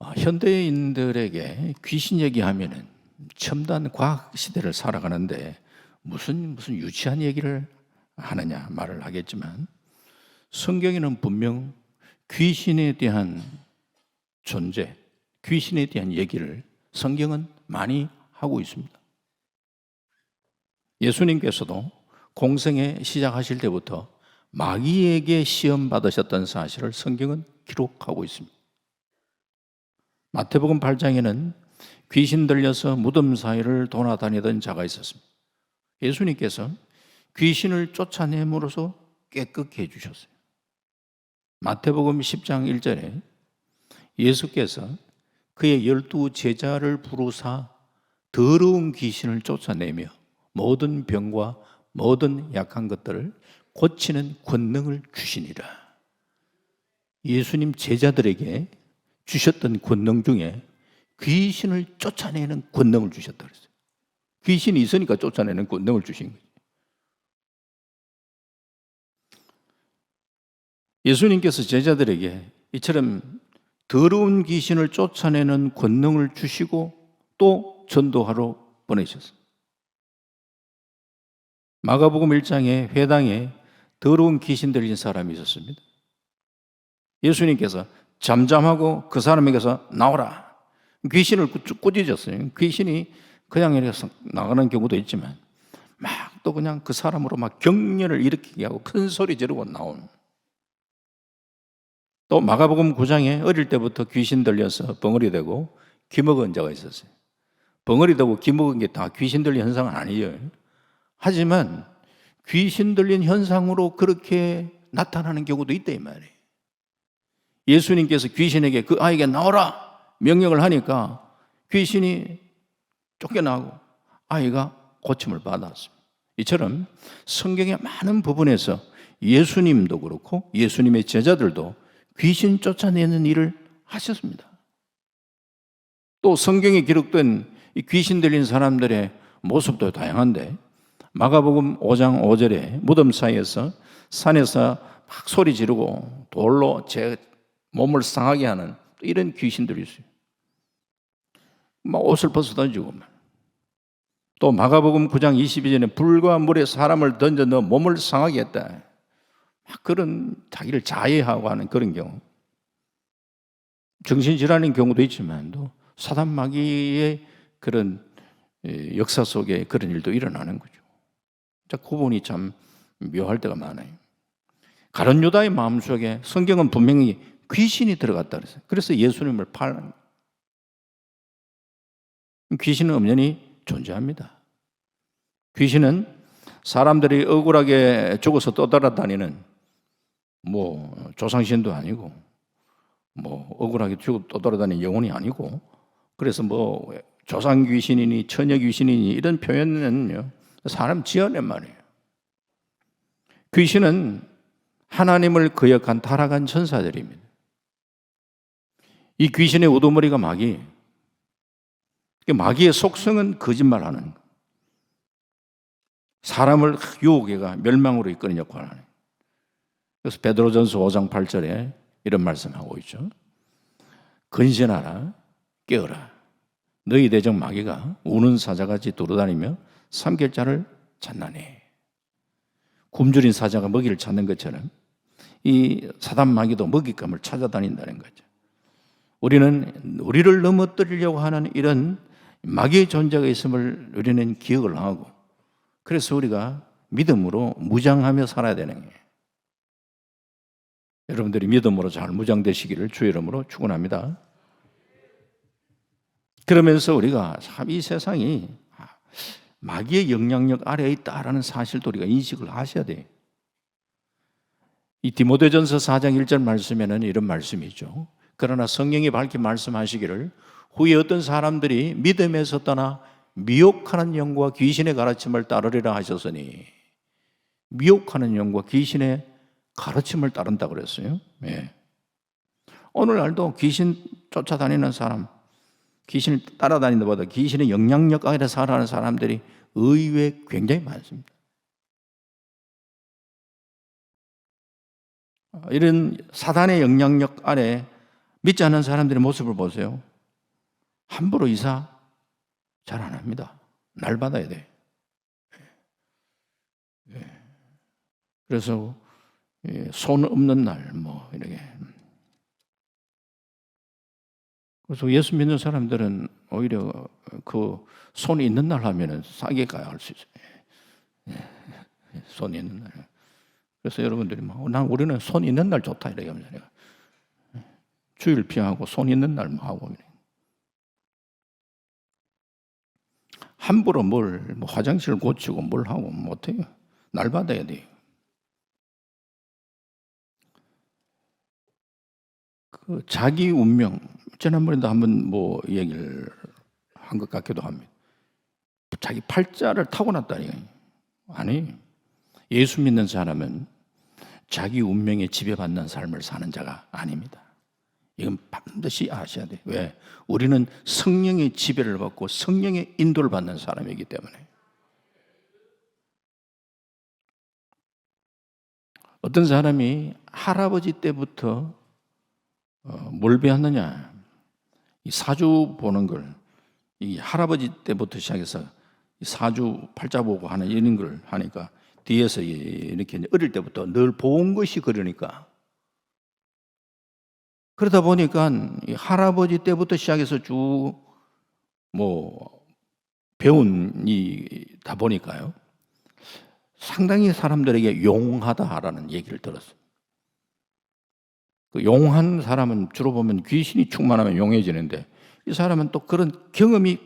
현대인들에게 귀신 얘기하면은 첨단 과학 시대를 살아가는데 무슨 유치한 얘기를 하느냐 말을 하겠지만, 성경에는 분명 귀신에 대한 존재, 귀신에 대한 얘기를 성경은 많이 하고 있습니다. 예수님께서도 공생애 시작하실 때부터 마귀에게 시험 받으셨던 사실을 성경은 기록하고 있습니다. 마태복음 8장에는 귀신 들려서 무덤 사이를 돌아다니던 자가 있었습니다. 예수님께서 귀신을 쫓아냄으로써 깨끗게 해주셨어요. 마태복음 10장 1절에 예수께서 그의 12 제자를 부르사 더러운 귀신을 쫓아내며 모든 병과 모든 약한 것들을 고치는 권능을 주시니라. 예수님 제자들에게 주셨던 권능 중에 귀신을 쫓아내는 권능을 주셨다 그랬어요. 귀신이 있으니까 쫓아내는 권능을 주신 거예요. 예수님께서 제자들에게 이처럼 더러운 귀신을 쫓아내는 권능을 주시고 또 전도하러 보내셨어요. 마가복음 1장에 회당에 더러운 귀신 들린 사람이 있었습니다. 예수님께서 잠잠하고 그 사람에게서 나오라. 귀신을 꾸짖었어요. 귀신이 그냥 이렇게 나가는 경우도 있지만 막 또 그냥 그 사람으로 막 격렬을 일으키게 하고 큰 소리 지르고 나오는. 또 마가복음 9장에 어릴 때부터 귀신 들려서 벙어리 되고 기먹은 자가 있었어요. 벙어리 되고 기먹은 게 다 귀신 들린 현상은 아니에요. 하지만 귀신 들린 현상으로 그렇게 나타나는 경우도 있다 이 말이에요. 예수님께서 귀신에게 그 아이에게 나오라 명령을 하니까 귀신이 쫓겨나고 아이가 고침을 받았습니다. 이처럼 성경의 많은 부분에서 예수님도 그렇고 예수님의 제자들도 귀신 쫓아내는 일을 하셨습니다. 또 성경에 기록된 이 귀신 들린 사람들의 모습도 다양한데, 마가복음 5장 5절에 무덤 사이에서 산에서 막 소리 지르고 돌로 제 몸을 상하게 하는 이런 귀신들이 있어요. 막 옷을 벗어 던지고. 또 마가복음 9장 22절에 불과 물에 사람을 던져 넣어 몸을 상하게 했다. 막 그런 자기를 자해하고 하는 그런 경우. 정신질환인 경우도 있지만 또 사단 마귀의 그런 역사 속에 그런 일도 일어나는 거죠. 구분이 참 묘할 때가 많아요. 가룟 유다의 마음속에 성경은 분명히 귀신이 들어갔다 그랬어요. 그래서 예수님을 팔는 거예요. 귀신은 엄연히 존재합니다. 귀신은 사람들이 억울하게 죽어서 떠돌아다니는 조상신도 아니고 억울하게 죽어 떠돌아다니는 영혼이 아니고, 그래서 조상 귀신이니 처녀 귀신이니 이런 표현은 사람 지어낸 말이에요. 귀신은 하나님을 거역한 타락한 천사들입니다. 이 귀신의 우두머리가 마귀의 속성은 거짓말하는 거. 사람을 유혹해가 멸망으로 이끄는 역할을 하는. 그래서 베드로전서 5장 8절에 이런 말씀하고 있죠. 근신하라, 깨어라. 너희 대적 마귀가 우는 사자같이 돌아다니며 삼킬 자를 찾나니. 굶주린 사자가 먹이를 찾는 것처럼 이 사단 마귀도 먹잇감을 찾아다닌다는 거죠. 우리는 우리를 넘어뜨리려고 하는 이런 마귀의 존재가 있음을 우리는 기억을 하고, 그래서 우리가 믿음으로 무장하며 살아야 되는 거예요. 여러분들이 믿음으로 잘 무장되시기를 주의 이름으로 축원합니다. 그러면서 우리가 참 이 세상이 마귀의 영향력 아래에 있다라는 사실도 우리가 인식을 하셔야 돼요. 이 디모데전서 4장 1절 말씀에는 이런 말씀이죠. 그러나 성령이 밝히 말씀하시기를 후에 어떤 사람들이 믿음에서 떠나 미혹하는 영과 귀신의 가르침을 따르리라 하셨으니, 미혹하는 영과 귀신의 가르침을 따른다 그랬어요. 네. 오늘날도 귀신 쫓아다니는 사람, 귀신을 따라다니는 것보다 귀신의 영향력 아래 살아가는 사람들이 의외에 굉장히 많습니다. 이런 사단의 영향력 아래 믿지 않는 사람들의 모습을 보세요. 함부로 이사 잘 안 합니다. 날 받아야 돼. 그래서 손 없는 날 뭐 이렇게. 그래서 예수 믿는 사람들은 오히려 그 손이 있는 날 하면은 싸게 가야 할 수 있어요. 손이 있는 날. 그래서 여러분들이 난 우리는 손 있는 날 좋다 이렇게 하면서 내가 주일 피하고 손 있는 날 뭐 하고 함부로 뭐 화장실 고치고 뭘 하고 못해요. 날 받아야 돼요. 그 자기 운명, 지난번에도 한번 뭐 얘기를 한 것 같기도 합니다. 자기 팔자를 타고났다니. 아니, 예수 믿는 사람은 자기 운명에 지배받는 삶을 사는 자가 아닙니다. 이건 반드시 아셔야 돼요. 왜? 우리는 성령의 지배를 받고 성령의 인도를 받는 사람이기 때문에. 어떤 사람이 할아버지 때부터 뭘 배웠느냐? 이 사주 보는 걸, 이 할아버지 때부터 시작해서 사주 팔자 보고 하는 이런 걸 하니까 뒤에서 이렇게 어릴 때부터 늘 본 것이 그러니까. 그러다 보니까 이 할아버지 때부터 시작해서 쭉 뭐 배운 다 보니까요. 상당히 사람들에게 용하다라는 얘기를 들었어요. 그 용한 사람은 주로 보면 귀신이 충만하면 용해지는데 이 사람은 또 그런 경험이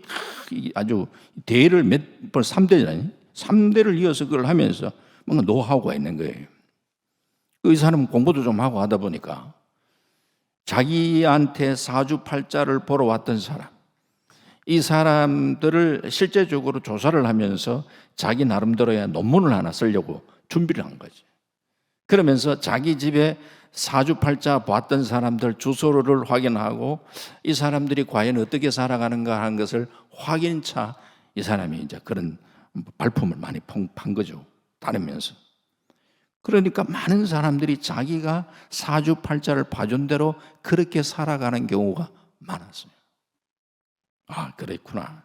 아주 대를 몇 번 3대잖아요. 3대를 이어서 그걸 하면서 뭔가 노하우가 있는 거예요. 이 사람은 공부도 좀 하고 하다 보니까 자기한테 사주팔자를 보러 왔던 사람, 이 사람들을 실제적으로 조사를 하면서 자기 나름대로의 논문을 하나 쓰려고 준비를 한 거지. 그러면서 자기 집에 사주팔자 봤던 사람들 주소를 확인하고 이 사람들이 과연 어떻게 살아가는가 하는 것을 확인차 이 사람이 이제 그런 발품을 많이 판 거죠. 따르면서. 그러니까 많은 사람들이 자기가 사주팔자를 봐준 대로 그렇게 살아가는 경우가 많았어요. 아, 그랬구나.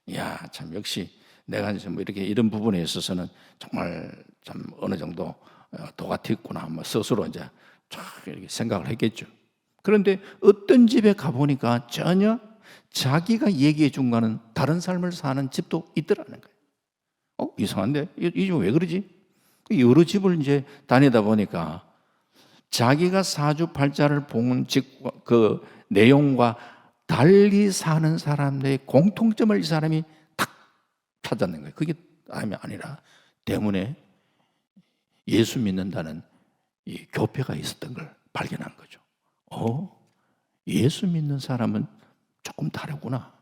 이야, 참 역시 내가 뭐 이렇게 이런 부분에 있어서는 정말 참 어느 정도 도 같았구나. 뭐 스스로 이제 이렇게 생각을 했겠죠. 그런데 어떤 집에 가보니까 전혀 자기가 얘기해 준 거는 다른 삶을 사는 집도 있더라는 거예요. 이상한데? 이 집 왜 그러지? 여러 집을 이제 다니다 보니까 자기가 사주팔자를 본 집 그 내용과 달리 사는 사람들의 공통점을 이 사람이 탁 찾았는 거예요. 그게 아니라 때문에 예수 믿는다는 이 교폐가 있었던 걸 발견한 거죠. 예수 믿는 사람은 조금 다르구나.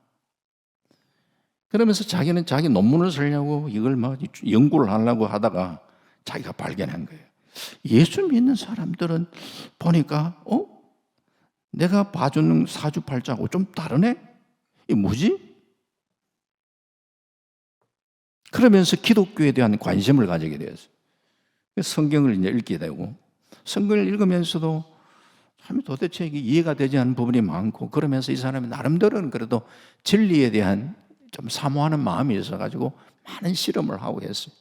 그러면서 자기는 자기 논문을 쓰려고 이걸 막 연구를 하려고 하다가 자기가 발견한 거예요. 예수 믿는 사람들은 보니까 내가 봐주는 사주팔자하고 좀 다르네? 이게 뭐지? 그러면서 기독교에 대한 관심을 가지게 되었어요. 성경을 이제 읽게 되고 성경을 읽으면서도 참 도대체 이게 이해가 되지 않는 부분이 많고 그러면서 이 사람이 나름대로는 그래도 진리에 대한 좀 사모하는 마음이 있어가지고 많은 실험을 하고 했어요.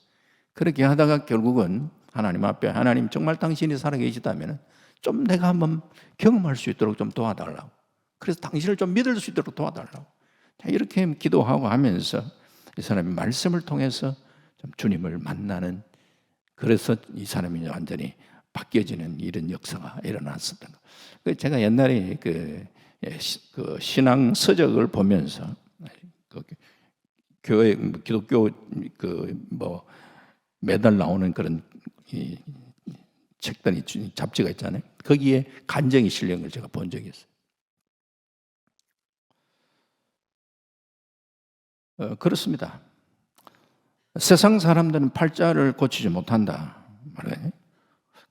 그렇게 하다가 결국은 하나님 앞에 하나님 정말 당신이 살아계시다면 좀 내가 한번 경험할 수 있도록 좀 도와달라고. 그래서 당신을 좀 믿을 수 있도록 도와달라고. 이렇게 기도하고 하면서 이 사람이 말씀을 통해서 좀 주님을 만나는, 그래서 이 사람이 완전히 바뀌어지는 이런 역사가 일어났었던 거. 제가 옛날에 그 신앙 서적을 보면서 그 교회 기독교 매달 나오는 그런 책들이 잡지가 있잖아요. 거기에 간증이 실린 걸 제가 본 적이 있어요. 그렇습니다. 세상 사람들은 팔자를 고치지 못한다 말이에요.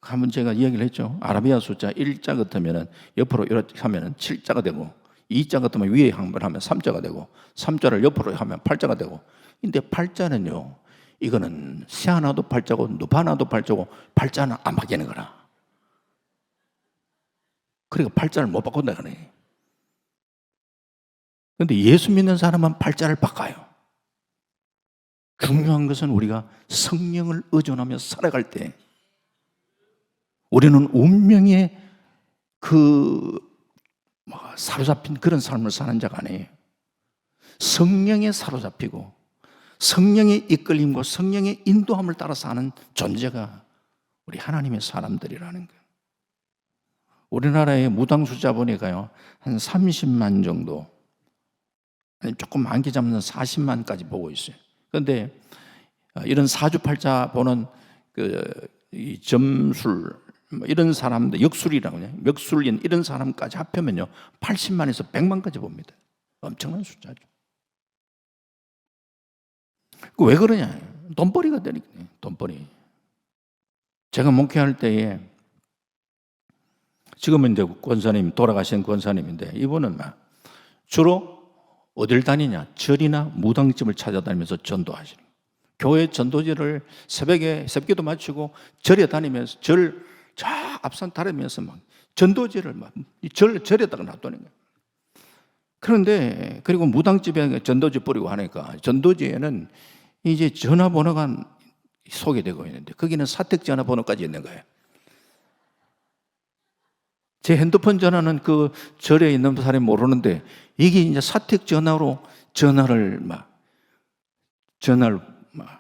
한번 제가 이야기를 했죠. 아라비아 숫자 1자 같으면 옆으로 이렇게 하면 7자가 되고 2자 같으면 위에 한번 하면 3자가 되고 3자를 옆으로 하면 8자가 되고. 근데 팔자는요, 이거는 새 하나도 팔자고 누파 하나도 팔자고 팔자는 안 바뀌는 거라. 그러니까 팔자를 못 바꾼다 그래. 그런데 예수 믿는 사람은 팔자를 바꿔요. 중요한 것은 우리가 성령을 의존하며 살아갈 때 우리는 운명의 사로잡힌 그런 삶을 사는 자가 아니에요. 성령에 사로잡히고 성령의 이끌림과 성령의 인도함을 따라 사는 존재가 우리 하나님의 사람들이라는 거예요. 우리나라의 무당 숫자 보니까요, 한 30만 정도, 아니 조금 많게 잡는 40만까지 보고 있어요. 그런데 이런 사주팔자 보는 이 점술 이런 사람들, 역술이라고 해요. 멱술인 이런 사람까지 합하면요 80만에서 100만까지 봅니다. 엄청난 숫자죠. 왜 그러냐? 돈벌이가 되니까. 돈벌이. 제가 목회할 때에 지금은 이제 권사님, 돌아가신 권사님인데 이분은 주로 어딜 다니냐? 절이나 무당집을 찾아다니면서 전도하시는 거예요. 교회 전도지를 새벽에 새벽기도 마치고 절에 다니면서 절 저 앞산 다니면서 막 전도지를 절에다가 놔두는 거예요. 그런데 그리고 무당집에 전도지 뿌리고 하니까 전도지에는 이제 전화번호가 소개되고 있는데 거기는 사택 전화번호까지 있는 거예요. 제 핸드폰 전화는 그 절에 있는 사람이 모르는데 이게 이제 사택 전화로 전화를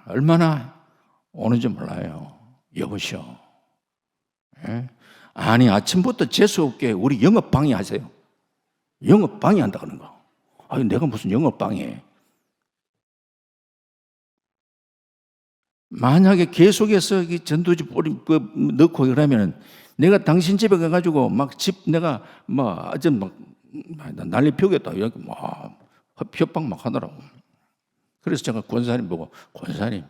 얼마나 오는지 몰라요. 여보시오. 예? 아니 아침부터 재수없게 우리 영업 방해하세요. 영업 방해한다 그러는 거. 아니 내가 무슨 영업 방해? 만약에 계속해서 이 전도지 넣고 이러면은 내가 당신 집에 가가지고 내가 난리 피우겠다 이렇게 협박 막 하더라고. 그래서 제가 권사님 보고 권사님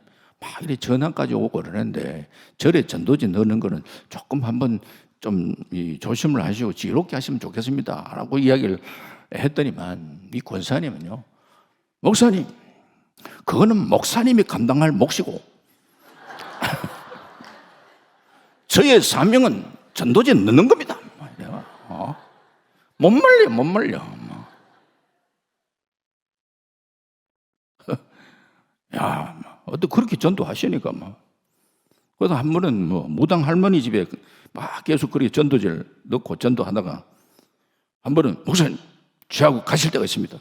이렇게 전화까지 오고 그러는데 절에 전도지 넣는 거는 조금 한번 좀 조심을 하시고 지혜롭게 하시면 좋겠습니다 라고 이야기를 했더니만 이 권사님은요, 목사님 그거는 목사님이 감당할 몫이고 저의 사명은 전도지에 넣는 겁니다. 못 말려. 야, 어떻게 그렇게 전도하시니까 그래서 한 번은 무당 할머니 집에 계속 그렇게 전도지를 넣고 전도하다가 한 번은 목사님 저하고 가실 때가 있습니다.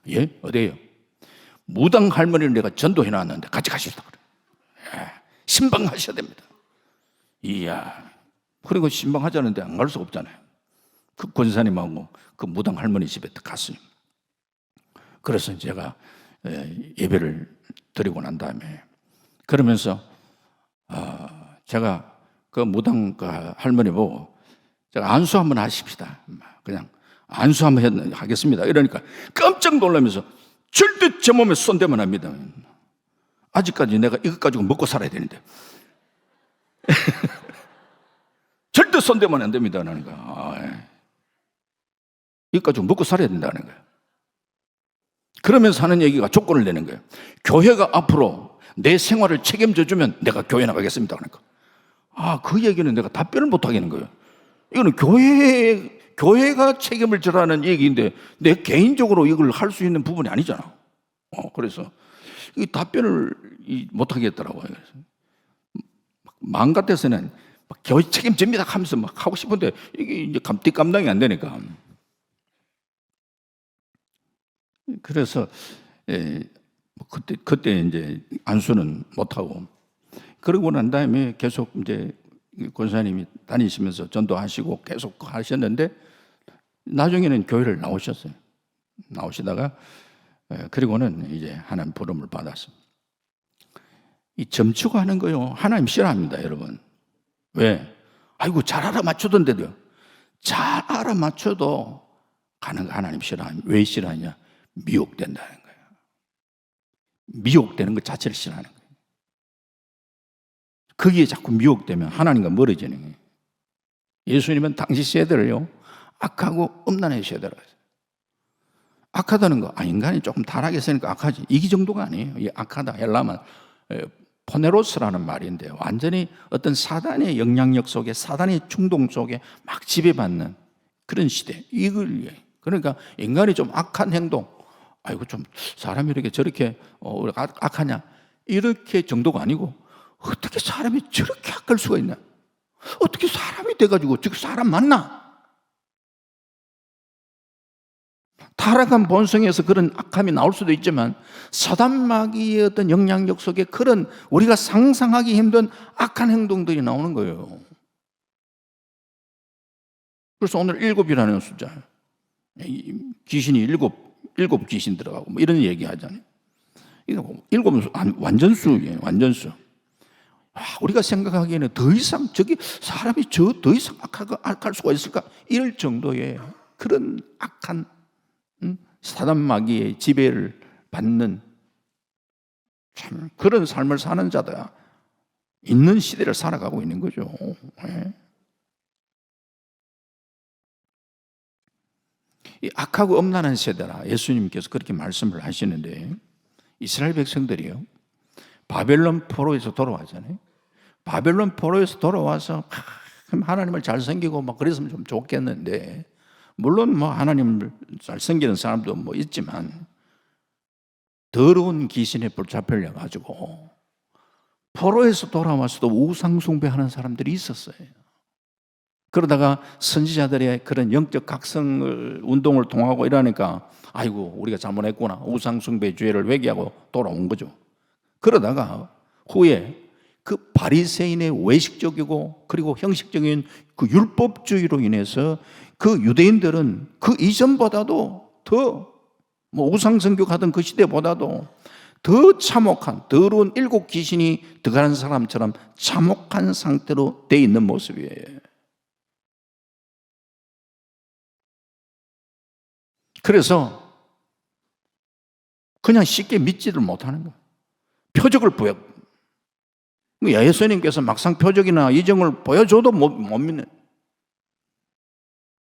예? 어디에요? 무당 할머니를 내가 전도해 놨는데 같이 가시다 그래. 신방하셔야 됩니다. 이야. 그리고 신방하자는데 안 갈 수가 없잖아요. 그 권사님하고 그 무당 할머니 집에 갔어요. 그래서 제가 예배를 드리고 난 다음에 그러면서 제가 그 무당 할머니 보고 제가 안수 한번 하십시다. 그냥 안수 한번 하겠습니다. 이러니까 깜짝 놀라면서 절대 제 몸에 손대면 합니다. 아직까지 내가 이것 가지고 먹고 살아야 되는데 절대 손대면 안 됩니다. 그러니까 이것 가지고 먹고 살아야 된다는 거예요. 그러면서 하는 얘기가 조건을 내는 거예요. 교회가 앞으로 내 생활을 책임져 주면 내가 교회 나가겠습니다. 그러니까 그 얘기는 내가 답변을 못 하겠는 거예요. 이거는 교회가 책임을 져라는 얘기인데 내 개인적으로 이걸 할 수 있는 부분이 아니잖아. 그래서 이 답변을 못 하겠더라고요. 마음 같아서는 교회 책임집니다 하면서 하고 싶은데 이게 이제 감당이 안 되니까. 그래서 그때 이제 안수는 못 하고 그러고 난 다음에 계속 이제 권사님이 다니시면서 전도하시고 계속 하셨는데 나중에는 교회를 나오셨어요. 나오시다가 그리고는 이제 하나님 부름을 받았습니다. 이 점치고 하는 거요 하나님 싫어합니다, 여러분. 왜? 아이고 잘 알아맞추던데도요. 잘 알아맞춰도 가는 거 하나님 싫어합니다. 왜 싫어하냐? 미혹된다는 거예요. 미혹되는 것 자체를 싫어하는 거예요. 거기에 자꾸 미혹되면 하나님과 멀어지는 거예요. 예수님은 당시 세대를요 악하고 음란의 세대라고 했어요. 악하다는 거 인간이 조금 타락해 있으니까 악하지 이 정도가 아니에요. 이 악하다 헬라만 포네로스라는 말인데 완전히 어떤 사단의 영향력 속에 사단의 충동 속에 막 지배받는 그런 시대. 그러니까 인간이 좀 악한 행동, 아이고 좀 사람이 이렇게 저렇게 악하냐, 이렇게 정도가 아니고 어떻게 사람이 저렇게 악할 수가 있나? 어떻게 사람이 돼가지고 저렇게 사람 맞나? 타락한 본성에서 그런 악함이 나올 수도 있지만 사단 마귀의 어떤 영향력 속에 그런 우리가 상상하기 힘든 악한 행동들이 나오는 거예요. 그래서 오늘 7이라는 숫자, 귀신이 일곱 귀신 들어가고 뭐 이런 얘기 하잖아요. 이거 7은 완전수예요, 완전수. 우리가 생각하기에는 더 이상 사람이 더 이상 악할 수가 있을까? 이럴 정도의 그런 악한 사단 마귀의 지배를 받는 참 그런 삶을 사는 자다 있는 시대를 살아가고 있는 거죠. 네. 이 악하고 엄란한 세대라 예수님께서 그렇게 말씀을 하시는데 이스라엘 백성들이요 바벨론 포로에서 돌아왔잖아요. 바벨론 포로에서 돌아와서 하나님을 잘 섬기고 막 그랬으면 좀 좋겠는데 물론 뭐 하나님을 잘 섬기는 사람도 뭐 있지만 더러운 귀신에 붙잡혀 가지고 포로에서 돌아와서도 우상 숭배하는 사람들이 있었어요. 그러다가 선지자들의 그런 영적 각성을 운동을 통하고 이러니까 아이고 우리가 잘못했구나 우상 숭배 죄를 회개하고 돌아온 거죠. 그러다가 후에 그 바리새인의 외식적이고 그리고 형식적인 그 율법주의로 인해서 그 유대인들은 그 이전보다도 더 뭐 우상 성교하던 그 시대보다도 더 참혹한 더러운 7 귀신이 들어가는 사람처럼 참혹한 상태로 돼 있는 모습이에요. 그래서 그냥 쉽게 믿지를 못하는 거예요. 표적을 예수님께서 막상 표적이나 이정을 보여줘도 못 믿는.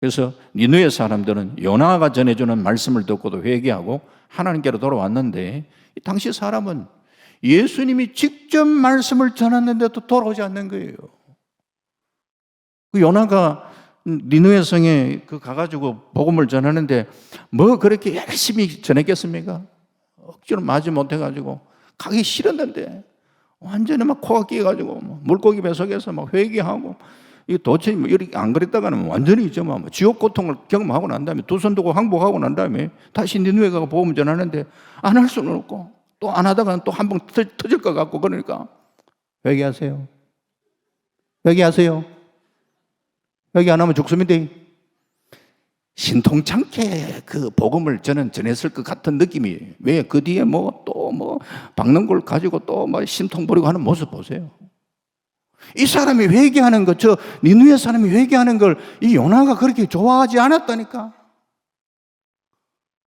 그래서 니느웨 사람들은 요나가 전해주는 말씀을 듣고도 회개하고 하나님께로 돌아왔는데 당시 사람은 예수님이 직접 말씀을 전했는데도 돌아오지 않는 거예요. 그 요나가 니느웨 성에 가가지고 복음을 전하는데 뭐 그렇게 열심히 전했겠습니까? 억지로 마지 못해가지고 가기 싫었는데 완전히 막 코가 끼어가지고 물고기 뱃속에서 막 회개하고 이 도대체 이렇게 안 그랬다가는 완전히 뭐 지옥 고통을 경험하고 난 다음에 두 손 두고 항복하고 난 다음에 다시 니느웨 가고 복음 전하는데 안 할 수는 없고 또 안 하다가는 또 한 번 터질 것 같고 그러니까 회개하세요. 회개하세요. 회개 안 하면 죽습니다. 신통찮게 그 복음을 저는 전했을 것 같은 느낌이 왜 그 뒤에 또 박는 걸 가지고 또 심통 부리고 하는 모습 보세요. 이 사람이 회개하는 것, 저 니느웨 사람이 회개하는 걸 이 요나가 그렇게 좋아하지 않았다니까.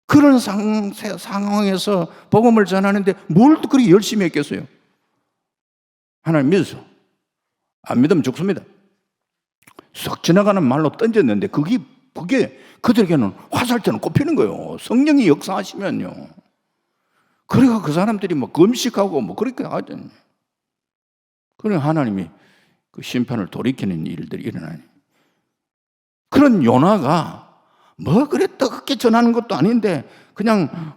그런 상황에서 복음을 전하는데 뭘 또 그렇게 열심히 했겠어요? 하나님 믿으세요. 안 믿으면 죽습니다. 썩 지나가는 말로 던졌는데 그게 그들에게는 화살처럼 꼽히는 거예요. 성령이 역사하시면요. 그래가 그 사람들이 금식하고 그렇게 하잖아요. 그래 하나님이 그 심판을 돌이키는 일들이 일어나요. 그런 요나가 그래 뜨겁게 전하는 것도 아닌데 그냥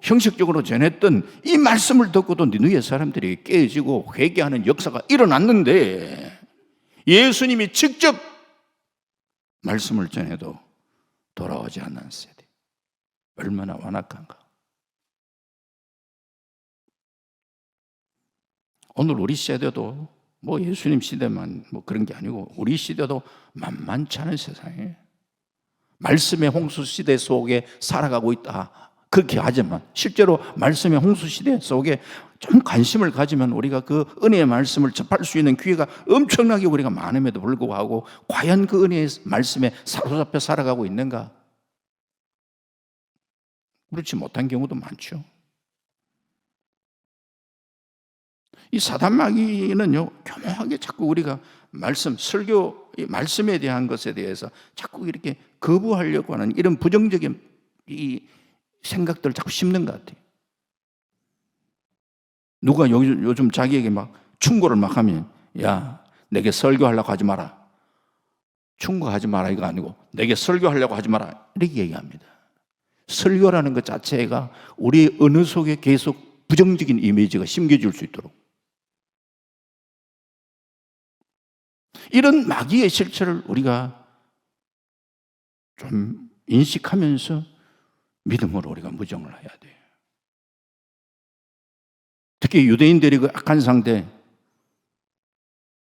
형식적으로 전했던 이 말씀을 듣고도 니느웨 사람들이 깨어지고 회개하는 역사가 일어났는데 예수님이 직접 말씀을 전해도 돌아오지 않는 세대. 얼마나 완악한가. 오늘 우리 세대도 예수님 시대만 그런 게 아니고 우리 시대도 만만치 않은 세상이에요. 말씀의 홍수 시대 속에 살아가고 있다. 그렇게 하지만 실제로 말씀의 홍수 시대 속에 좀 관심을 가지면 우리가 그 은혜의 말씀을 접할 수 있는 기회가 엄청나게 우리가 많음에도 불구하고 과연 그 은혜의 말씀에 사로잡혀 살아가고 있는가? 그렇지 못한 경우도 많죠. 이 사단 마귀는요, 교묘하게 자꾸 우리가 설교, 이 말씀에 대한 것에 대해서 자꾸 이렇게 거부하려고 하는 이런 부정적인 이 생각들을 자꾸 심는 것 같아요. 누가 요즘 자기에게 충고를 하면, 야, 내게 설교하려고 하지 마라. 충고하지 마라 이거 아니고 내게 설교하려고 하지 마라 이렇게 얘기합니다. 설교라는 것 자체가 우리 언어 속에 계속 부정적인 이미지가 심겨질 수 있도록 이런 마귀의 실체를 우리가 좀 인식하면서 믿음으로 우리가 무정을 해야 돼요. 특히 유대인들이 그 악한 상태,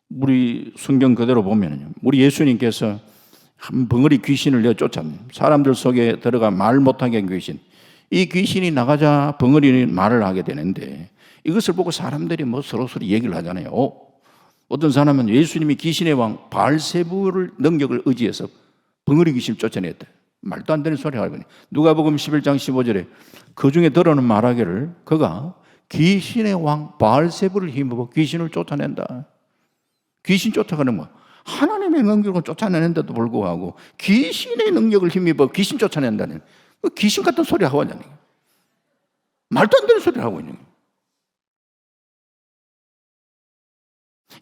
우리 성경 그대로 보면요, 우리 예수님께서 한 벙어리 귀신을 내어 쫓았네요. 사람들 속에 들어가 말 못하게 한 귀신. 이 귀신이 나가자 벙어리는 말을 하게 되는데 이것을 보고 사람들이 뭐 서로서로 얘기를 하잖아요. 어떤 사람은 예수님이 귀신의 왕 바알세불의 능력을 의지해서 벙어리 귀신을 쫓아냈대. 말도 안 되는 소리 하고 있네. 누가복음 11장 15절에 그 중에 들어는 말하기를 그가 귀신의 왕 바알세불을 힘입어 귀신을 쫓아낸다. 귀신 쫓아가는 거 하나님의 능력을 쫓아내는데도 불구하고 귀신의 능력을 힘입어 귀신 쫓아낸다는 귀신 같은 소리 하고 있는 거예요. 말도 안 되는 소리 하고 있는 거예요.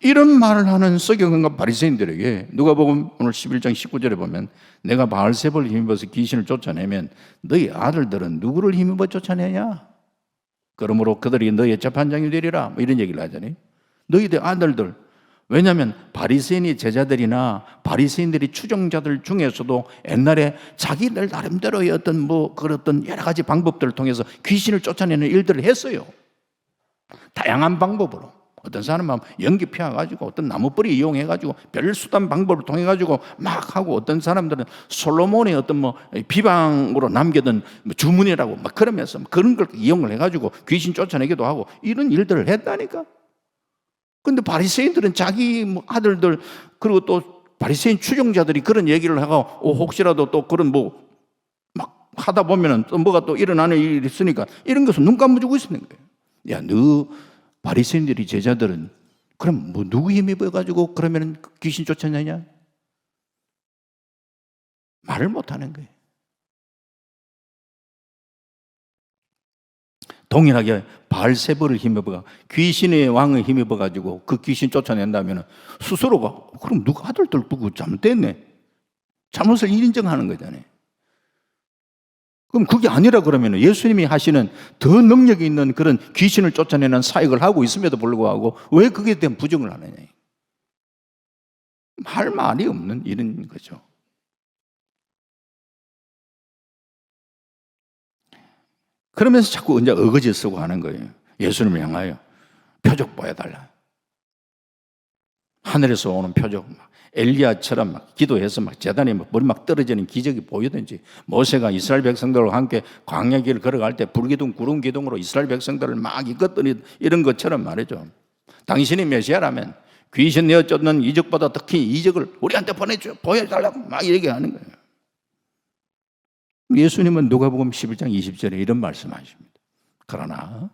이런 말을 하는 서기관과 바리새인들에게 누가복음 오늘 11장 19절에 보면 내가 바알세불을 힘입어서 귀신을 쫓아내면 너희 아들들은 누구를 힘입어 쫓아내냐? 그러므로 그들이 너희의 재판장이 되리라 뭐 이런 얘기를 하잖아요. 너희들 아들들, 왜냐하면 바리새인의 제자들이나 바리새인들이 추종자들 중에서도 옛날에 자기들 나름대로의 어떤 그런 여러 가지 방법들을 통해서 귀신을 쫓아내는 일들을 했어요. 다양한 방법으로. 어떤 사람은 연기 피워가지고 어떤 나무뿌리 이용해가지고 별수단 방법을 통해가지고 막 하고 어떤 사람들은 솔로몬의 어떤 비방으로 남겨둔 주문이라고 막 그러면서 그런 걸 이용을 해가지고 귀신 쫓아내기도 하고 이런 일들을 했다니까. 근데 바리새인들은 자기 아들들 그리고 또 바리새인 추종자들이 그런 얘기를 하고 혹시라도 또 그런 막 하다 보면은 또 뭐가 또 일어나는 일이 있으니까 이런 것을 눈 감아주고 있는 거예요. 야, 너 바리새인들이 제자들은 그럼 누구 힘입어가지고 그러면 귀신 쫓아내냐? 말을 못하는 거예요. 동일하게 바알세불을 힘입어가 귀신의 왕을 힘입어가지고 그 귀신 쫓아낸다면 스스로가 그럼 누가 아들들 누구 잘못됐네? 잘못을 인정하는 거잖아요. 그럼 그게 아니라 그러면 예수님이 하시는 더 능력이 있는 그런 귀신을 쫓아내는 사역을 하고 있음에도 불구하고 왜 그게 대한 부정을 하느냐. 할 말이 없는 이런 거죠. 그러면서 자꾸 이제 어거지 쓰고 하는 거예요. 예수님을 향하여 표적 보여달라. 하늘에서 오는 표적, 엘리야처럼 막 기도해서 막 재단에 머리 막 떨어지는 기적이 보이든지, 모세가 이스라엘 백성들과 함께 광야 길을 걸어갈 때 불기둥 구름 기둥으로 이스라엘 백성들을 막 이끌더니 이런 것처럼 말이죠. 당신이 메시아라면 귀신 내어 쫓는 이적보다 특히 이적을 우리한테 보여달라고 막 얘기하는 거예요. 예수님은 누가복음 11장 20절에 이런 말씀하십니다. 그러나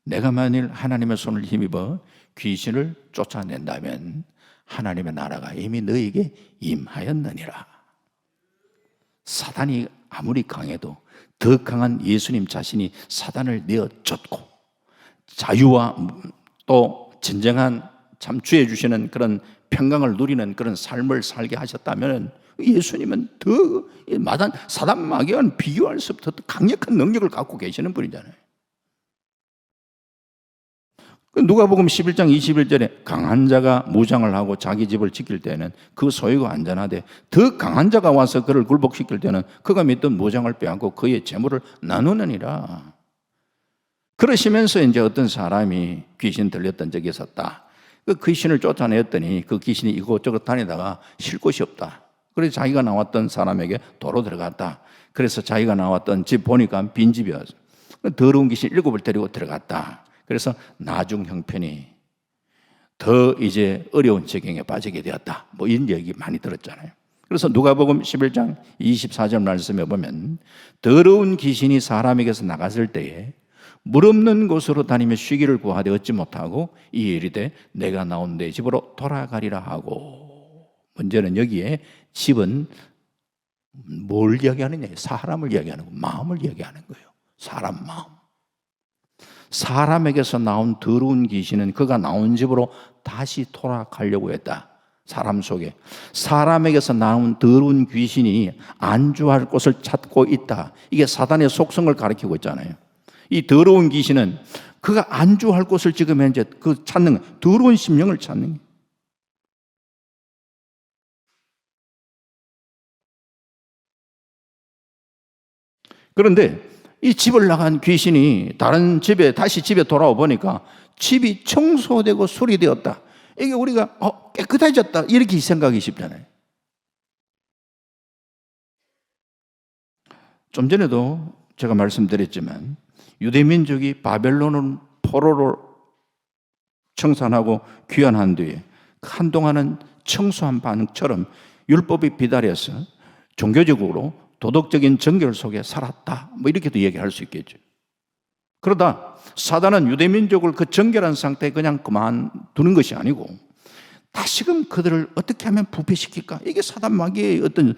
내가 만일 하나님의 손을 힘입어 귀신을 쫓아낸다면 하나님의 나라가 이미 너에게 임하였느니라. 사단이 아무리 강해도 더 강한 예수님 자신이 사단을 내어 쫓고 자유와 또 진정한 참 주해 주시는 그런 평강을 누리는 그런 삶을 살게 하셨다면 예수님은 더 사단 마귀와는 비교할 수 없는 더 강력한 능력을 갖고 계시는 분이잖아요. 누가복음 11장 21절에 강한 자가 무장을 하고 자기 집을 지킬 때는 그 소유가 안전하되 더 강한 자가 와서 그를 굴복시킬 때는 그가 믿던 무장을 빼앗고 그의 재물을 나누느니라. 그러시면서 이제 어떤 사람이 귀신 들렸던 적이 있었다. 그 귀신을 쫓아냈더니 그 귀신이 이곳저곳 다니다가 쉴 곳이 없다. 그래서 자기가 나왔던 사람에게 도로 들어갔다. 그래서 자기가 나왔던 집 보니까 빈집이었어. 더러운 귀신 7을 데리고 들어갔다. 그래서 나중 형편이 더 이제 어려운 지경에 빠지게 되었다. 이런 얘기 많이 들었잖아요. 그래서 누가복음 11장 24절 말씀에 보면 더러운 귀신이 사람에게서 나갔을 때에 물 없는 곳으로 다니며 쉬기를 구하되 얻지 못하고 이 일이 돼 내가 나온 내 집으로 돌아가리라 하고. 문제는 여기에 집은 뭘 이야기하느냐? 사람을 이야기하는 거예요. 마음을 이야기하는 거예요. 사람 마음. 사람에게서 나온 더러운 귀신은 그가 나온 집으로 다시 돌아가려고 했다. 사람 속에. 사람에게서 나온 더러운 귀신이 안주할 곳을 찾고 있다. 이게 사단의 속성을 가리키고 있잖아요. 이 더러운 귀신은 그가 안주할 곳을 지금 현재 그 찾는, 더러운 심령을 찾는 거예요. 그런데 이 집을 나간 귀신이 다른 집에, 다시 집에 돌아와 보니까 집이 청소되고 수리되었다. 이게 우리가 깨끗해졌다 이렇게 생각이 쉽잖아요. 좀 전에도 제가 말씀드렸지만 유대민족이 바벨론 포로로 청산하고 귀환한 뒤에 한동안은 청소한 반응처럼 율법이 비달해서 종교적으로 도덕적인 정결 속에 살았다. 뭐 이렇게도 얘기할 수 있겠죠. 그러다 사단은 유대민족을 그 정결한 상태에 그냥 그만두는 것이 아니고 다시금 그들을 어떻게 하면 부패시킬까? 이게 사단 마귀의 어떤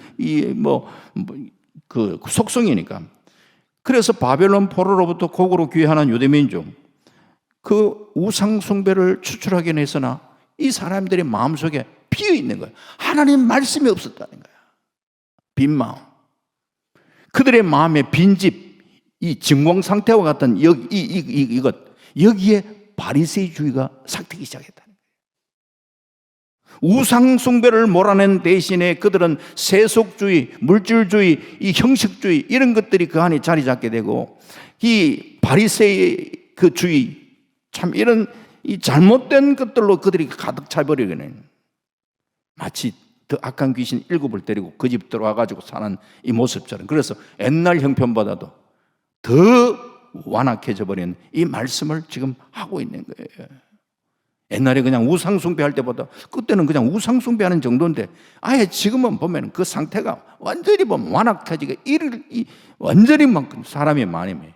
그 속성이니까. 그래서 바벨론 포로로부터 고국으로 귀환한 유대민족, 그 우상숭배를 추출하기 위해서나 이 사람들의 마음속에 비어 있는 거예요. 하나님 말씀이 없었다는 거예요. 빈 마음. 그들의 마음의 빈집, 이 증공 상태와 같은 이것, 여기에 바리새이주의가 삭히기 시작했다는 거예요. 우상 숭배를 몰아낸 대신에 그들은 세속주의, 물질주의, 이 형식주의 이런 것들이 그 안에 자리 잡게 되고 이 바리새의 그 주의, 참 이런 이 잘못된 것들로 그들이 가득 차버리는 마치 더 악한 귀신 7을 데리고 그 집 들어와가지고 사는 이 모습처럼. 그래서 옛날 형편보다도 더 완악해져 버린 이 말씀을 지금 하고 있는 거예요. 옛날에 그냥 우상숭배할 때보다 그때는 그냥 우상숭배하는 정도인데 아예 지금은 보면 그 상태가 완전히 보면 완악해지고 완전히 막 사람의 마음에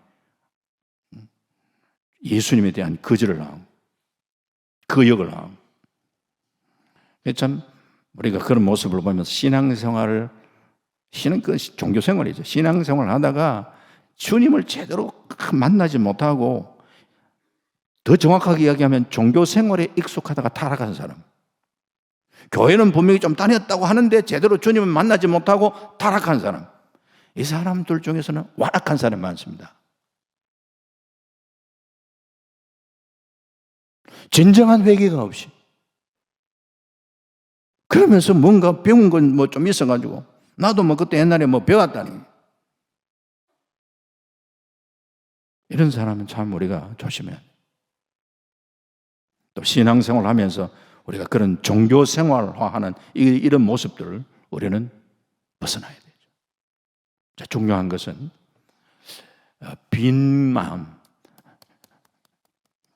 예수님에 대한 거절을 하고 거역을 하고. 참 우리가 그런 모습을 보면서 신앙생활을, 그 종교생활이죠. 신앙생활을 하다가 주님을 제대로 만나지 못하고, 더 정확하게 이야기하면 종교생활에 익숙하다가 타락한 사람, 교회는 분명히 좀 다녔다고 하는데 제대로 주님을 만나지 못하고 타락한 사람, 이 사람들 중에서는 완악한 사람이 많습니다. 진정한 회개가 없이 그러면서 뭔가 배운 건 뭐 좀 있어가지고 나도 뭐 그때 옛날에 뭐 배웠다니, 이런 사람은 참 우리가 조심해야 돼. 또 신앙생활 하면서 우리가 그런 종교생활화하는 이런 모습들을 우리는 벗어나야 되죠. 자, 중요한 것은 빈 마음,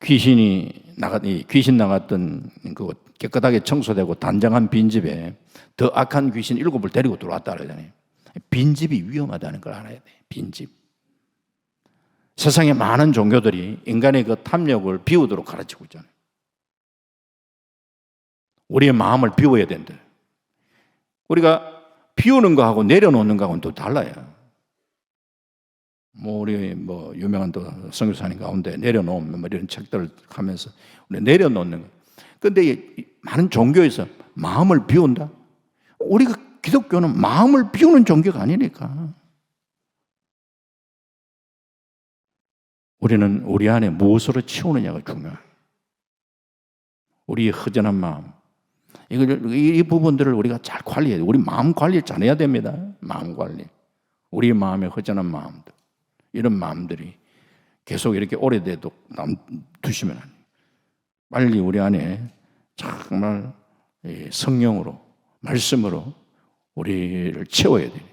귀신 나갔던 그 깨끗하게 청소되고 단정한 빈집에 더 악한 귀신 7을 데리고 들어왔다 그러잖아요. 빈집이 위험하다는 걸 알아야 돼. 빈집. 세상에 많은 종교들이 인간의 그 탐욕을 비우도록 가르치고 있잖아요. 우리의 마음을 비워야 된다. 우리가 비우는 거하고 내려놓는 거하고는 또 달라요. 우리 유명한 또 선교사님 가운데 내려놓으면 이런 책들을 하면서 우리 내려놓는 거. 근데 많은 종교에서 마음을 비운다? 우리가 기독교는 마음을 비우는 종교가 아니니까. 우리는 우리 안에 무엇으로 채우느냐가 중요해요. 우리의 허전한 마음. 이 부분들을 우리가 잘 관리해야 돼요. 우리 마음 관리 잘해야 됩니다. 마음 관리. 우리 마음의 허전한 마음들. 이런 마음들이 계속 이렇게 오래돼도 두시면 안 돼요. 빨리 우리 안에 정말 성령으로, 말씀으로 우리를 채워야 돼요.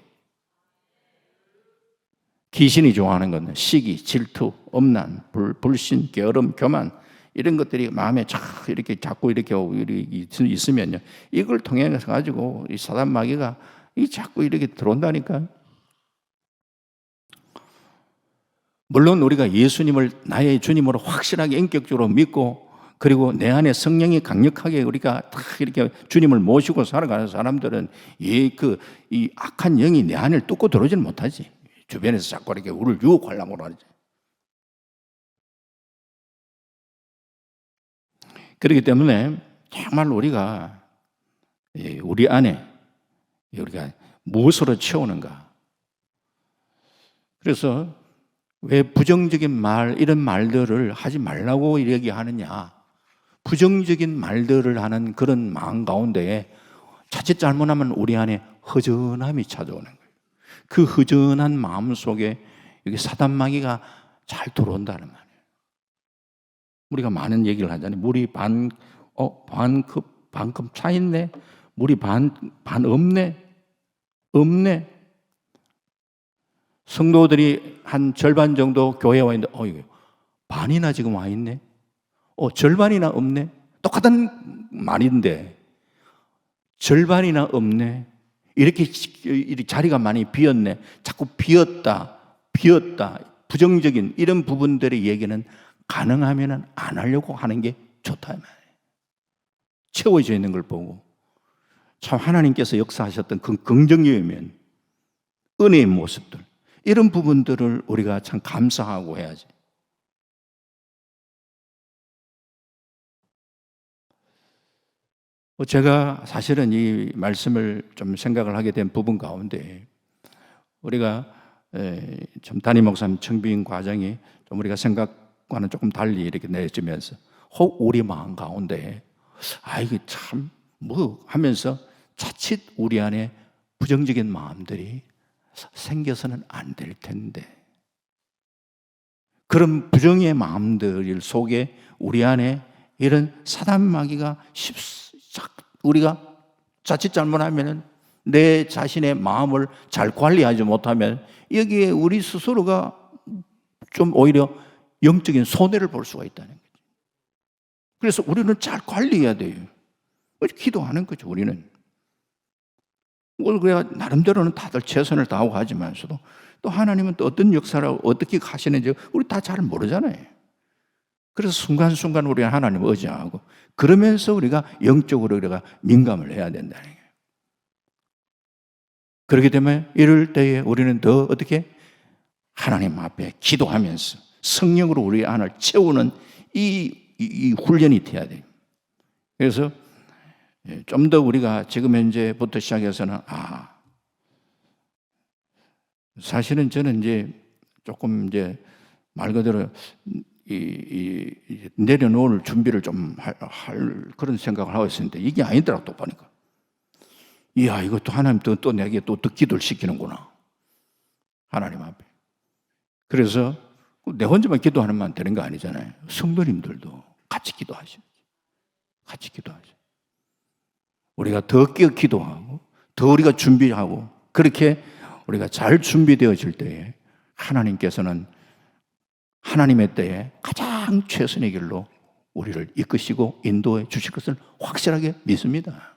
귀신이 좋아하는 건 시기, 질투, 엄난, 불신, 게으름, 교만, 이런 것들이 마음에 이렇게 자꾸 이렇게 있으면요, 이걸 통해서 가지고 이 사단 마귀가 자꾸 이렇게 들어온다니까. 물론 우리가 예수님을 나의 주님으로 확실하게 인격적으로 믿고, 그리고 내 안에 성령이 강력하게 우리가 다 이렇게 주님을 모시고 살아가는 사람들은 이 악한 영이 내 안을 뚫고 들어오지는 못하지. 주변에서 자꾸 이렇게 우리를 유혹하려고 하지. 그렇기 때문에 정말 우리가 우리 안에 우리가 무엇으로 채우는가? 그래서 왜 부정적인 말, 이런 말들을 하지 말라고 얘기하느냐? 부정적인 말들을 하는 그런 마음 가운데 자칫 잘못하면 우리 안에 허전함이 찾아오는 거예요. 그 허전한 마음 속에 여기 사단마귀가 잘 들어온다는 말이에요. 우리가 많은 얘기를 하잖아요. 물이 반컵 차 있네? 물이 반 없네? 없네? 성도들이 한 절반 정도 교회에 와 있는데, 이거 반이나 지금 와 있네? 절반이나 없네? 똑같은 말인데, 절반이나 없네? 이렇게 자리가 많이 비었네? 자꾸 비었다, 부정적인 이런 부분들의 얘기는 가능하면 안 하려고 하는 게 좋다. 채워져 있는 걸 보고, 참 하나님께서 역사하셨던 그 긍정적인 면, 은혜의 모습들, 이런 부분들을 우리가 참 감사하고 해야지. 제가 사실은 이 말씀을 좀 생각을 하게 된 부분 가운데, 우리가 좀 담임 목사님 청빙 과정이 좀 우리가 생각과는 조금 달리 이렇게 내주면서 혹 우리 마음 가운데 이게 참 뭐 하면서 자칫 우리 안에 부정적인 마음들이 생겨서는 안 될 텐데, 그런 부정의 마음들 속에 우리 안에 이런 사단마귀가 우리가 자칫 잘못하면 내 자신의 마음을 잘 관리하지 못하면 여기에 우리 스스로가 좀 오히려 영적인 손해를 볼 수가 있다는 거죠. 그래서 우리는 잘 관리해야 돼요. 기도하는 거죠, 우리는. 그래야 나름대로는 다들 최선을 다하고 하지만서도 또 하나님은 또 어떤 역사를 어떻게 하시는지 우리 다 잘 모르잖아요. 그래서 순간순간 우리가 하나님을 의지하고, 그러면서 우리가 영적으로 우리가 민감을 해야 된다는 거예요. 그렇기 때문에 이럴 때에 우리는 더 어떻게 하나님 앞에 기도하면서 성령으로 우리 안을 채우는 이 훈련이 돼야 돼요. 그래서 좀 더 우리가 지금 현재부터 시작해서는 사실은 저는 이제 조금 이제 말 그대로 내려놓을 준비를 좀 할 그런 생각을 하고 있었는데 이게 아니더라고. 또 보니까 이것도 하나님 또 내게 또 기도를 시키는구나, 하나님 앞에. 그래서 내 혼자만 기도하면 되는 거 아니잖아요. 성도님들도 같이 기도하시죠. 같이 기도하죠. 우리가 더 기도하고 더 우리가 준비하고, 그렇게 우리가 잘 준비되어질 때에 하나님께서는 하나님의 때에 가장 최선의 길로 우리를 이끄시고 인도해 주실 것을 확실하게 믿습니다.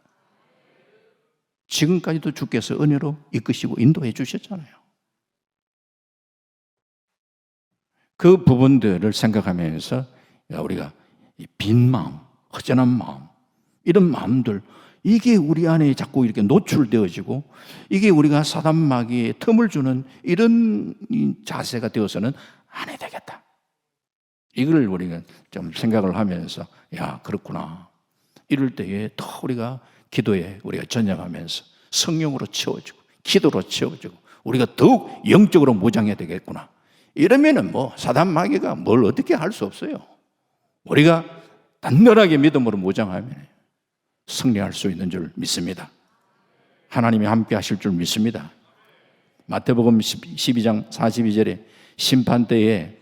지금까지도 주께서 은혜로 이끄시고 인도해 주셨잖아요. 그 부분들을 생각하면서 우리가 빈 마음, 허전한 마음, 이런 마음들, 이게 우리 안에 자꾸 이렇게 노출되어지고 이게 우리가 사단마귀에 틈을 주는 이런 자세가 되어서는 안 해야 되겠다. 이걸 우리가 좀 생각을 하면서 그렇구나. 이럴 때에 더 우리가 기도에 우리가 전념하면서 성령으로 채워주고 기도로 채워주고 우리가 더욱 영적으로 무장해야 되겠구나. 이러면은 사단마귀가 뭘 어떻게 할 수 없어요. 우리가 단단하게 믿음으로 무장하면 승리할 수 있는 줄 믿습니다. 하나님이 함께 하실 줄 믿습니다. 마태복음 12장 42절에 심판 때에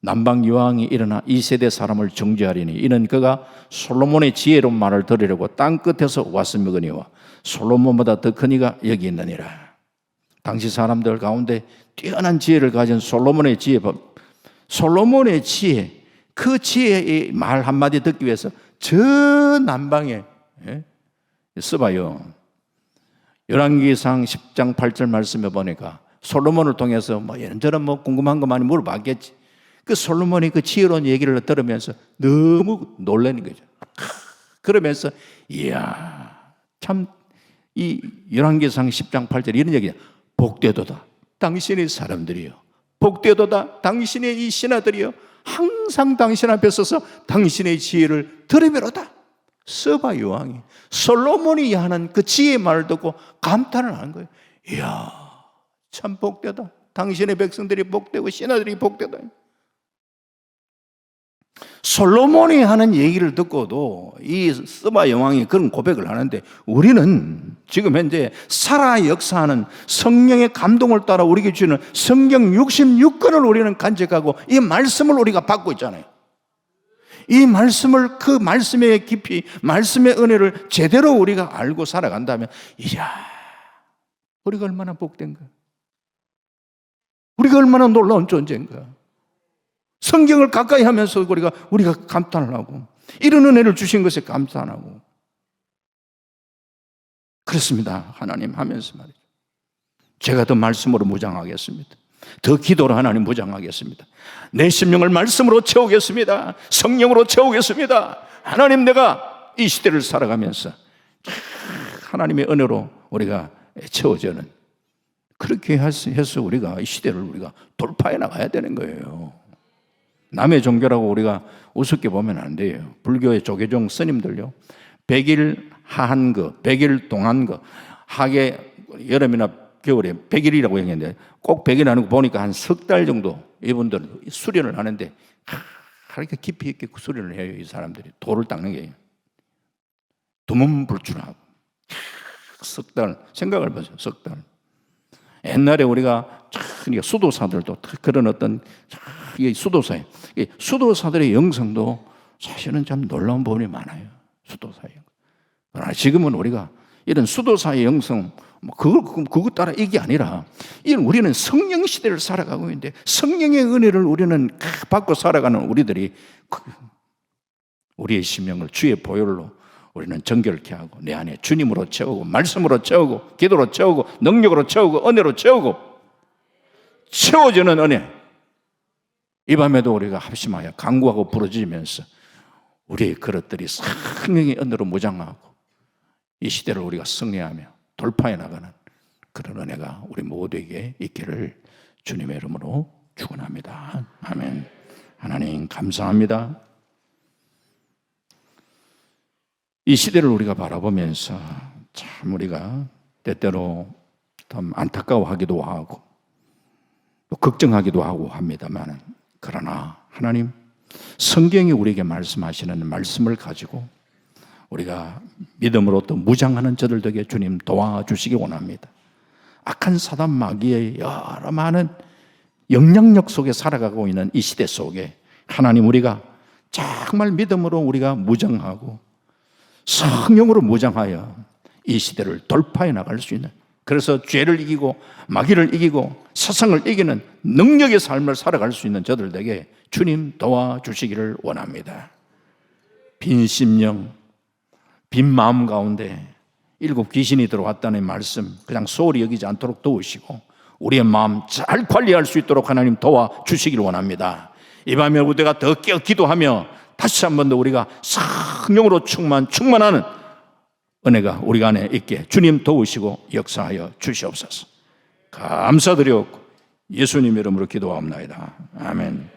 남방 여왕이 일어나 이 세대 사람을 정죄하리니 이는 그가 솔로몬의 지혜로운 말을 들으려고 땅 끝에서 왔음이거니와 솔로몬보다 더 큰 이가 여기 있느니라. 당시 사람들 가운데 뛰어난 지혜를 가진 솔로몬의 지혜, 그 지혜의 말 한마디 듣기 위해서 저 남방에 써봐요. 열왕기상 10장 8절 말씀해 보니까 솔로몬을 통해서 이런저런 궁금한 거 많이 물어봤겠지. 그 솔로몬이 그 지혜로운 얘기를 들으면서 너무 놀라는 거죠. 그러면서 참 이 열왕기상 10장 8절 이런 얘기야. 복되도다 당신의 사람들이요, 복되도다 당신의 이 신하들이요, 항상 당신 앞에 서서 당신의 지혜를 들으며로다. 서바 여왕이 솔로몬이 하는 그 지혜의 말을 듣고 감탄을 하는 거예요. 이야, 참 복되다. 당신의 백성들이 복되고 신하들이 복되다. 솔로몬이 하는 얘기를 듣고도 이 서바 여왕이 그런 고백을 하는데, 우리는 지금 현재 살아 역사하는 성령의 감동을 따라 우리에게 주는 성경 66권을 우리는 간직하고 이 말씀을 우리가 받고 있잖아요. 이 말씀을, 그 말씀의 깊이, 말씀의 은혜를 제대로 우리가 알고 살아간다면, 이야, 우리가 얼마나 복된가, 우리가 얼마나 놀라운 존재인가. 성경을 가까이 하면서 우리가 감탄을 하고, 이런 은혜를 주신 것에 감탄하고. 그렇습니다. 하나님 하면서 말이죠. 제가 더 말씀으로 무장하겠습니다. 더 기도로 하나님 무장하겠습니다. 내 심령을 말씀으로 채우겠습니다. 성령으로 채우겠습니다. 하나님, 내가 이 시대를 살아가면서 하나님의 은혜로 우리가 채워지는, 그렇게 해서 우리가 이 시대를 우리가 돌파해 나가야 되는 거예요. 남의 종교라고 우리가 우습게 보면 안 돼요. 불교의 조계종 스님들요, 100일 하한거, 100일 동안거, 하계 여름이나 겨울에 100일이라고 얘기했는데, 꼭 100일 하는 거 보니까 한 석 달 정도 이분들은 수련을 하는데, 그렇게 깊이 있게 수련을 해요. 이 사람들이 돌을 닦는 게 두문불출하고 석 달, 생각을 보세요. 석 달. 옛날에 우리가 수도사들도 그런 어떤 수도사예요. 수도사들의 영성도 사실은 참 놀라운 부분이 많아요. 수도사의. 그러나 지금은 우리가 이런 수도사의 영성, 그거 따라 이게 아니라, 우리는 성령 시대를 살아가고 있는데, 성령의 은혜를 우리는 받고 살아가는 우리들이 우리의 심령을 주의 보혈로 우리는 정결케 하고, 내 안에 주님으로 채우고, 말씀으로 채우고, 기도로 채우고, 능력으로 채우고, 은혜로 채우고, 채워지는 은혜. 이 밤에도 우리가 합심하여 간구하고 부르짖으면서 우리의 그릇들이 성령의 은혜로 무장하고 이 시대를 우리가 승리하며 돌파해 나가는 그런 은혜가 우리 모두에게 있기를 주님의 이름으로 축원합니다. 아멘. 하나님 감사합니다. 이 시대를 우리가 바라보면서 참 우리가 때때로 좀 안타까워하기도 하고 또 걱정하기도 하고 합니다만, 그러나 하나님 성경이 우리에게 말씀하시는 말씀을 가지고 우리가 믿음으로 또 무장하는 저들 되게 주님 도와주시기 원합니다. 악한 사단 마귀의 여러 많은 영향력 속에 살아가고 있는 이 시대 속에 하나님, 우리가 정말 믿음으로 우리가 무장하고 성령으로 무장하여 이 시대를 돌파해 나갈 수 있는, 그래서 죄를 이기고 마귀를 이기고 세상을 이기는 능력의 삶을 살아갈 수 있는 저들에게 주님 도와주시기를 원합니다. 빈 심령, 빈 마음 가운데 7 귀신이 들어왔다는 말씀 그냥 소홀히 여기지 않도록 도우시고 우리의 마음 잘 관리할 수 있도록 하나님 도와주시기를 원합니다. 이 밤에 우리가 더 깨어 기도하며 다시 한 번 더 우리가 성령으로 충만하는 은혜가 우리 안에 있게 주님 도우시고 역사하여 주시옵소서. 감사드리옵고 예수님 이름으로 기도하옵나이다. 아멘.